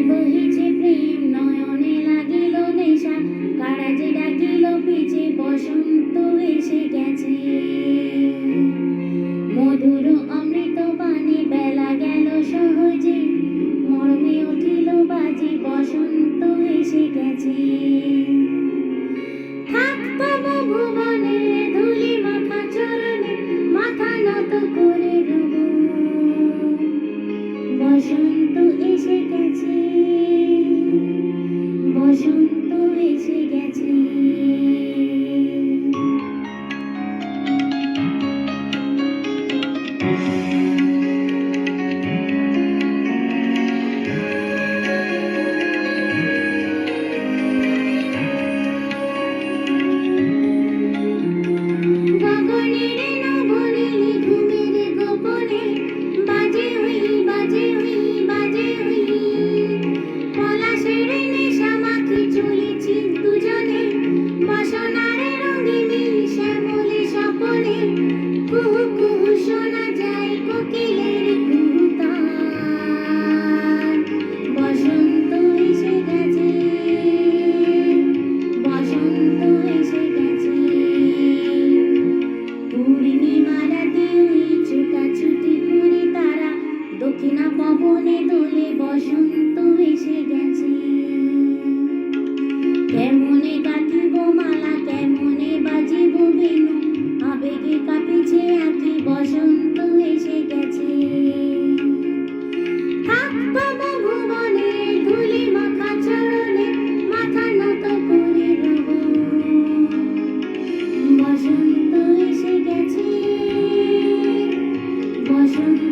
বহিছে প্রেম নয়নে লাগিল নেশা, কারা যে ডাকিল পিছে বসন্ত এসে গেছে। মধুর অমৃত পানে বেলা গেল সহজে, মর্মে উঠিল বাজে বসন্ত এসে গেছে। থাকব ভুবনে ধুলি মাখা চরণে, মাথা নত করে রব, বসন্ত এসে গেছে, বসন্ত এসে গেছে। গগনের নবনীল ঘুমের গোপনে, বাজে উই বাজে উই বাজে উই, পলাশের নেশা মাখি চলেছি দুজনে, বাসনার রঙিনী শ্যামলে স্বপনে, কুহু কুহু শোনা যায় কোকিলের কুহুতান। বসন্ত এসে গেছে, বসন্ত এসে গেছে। পূর্ণিমা রাতে ওই ছুটাছুটি করে তারা, দক্ষিণা পবনে দোলে বসন্ত এসে গেছে। কেমনে গাঁথিব মালা, কেমনে বাজিব বেণু, আবেগে কাঁপিছে আঁখি, বসন্ত এসে গেছে। থাকব ভুবনে ধুলি মাখা চরণে, মাথা নত করে রব, বসন্ত এসে গেছে, বসন্ত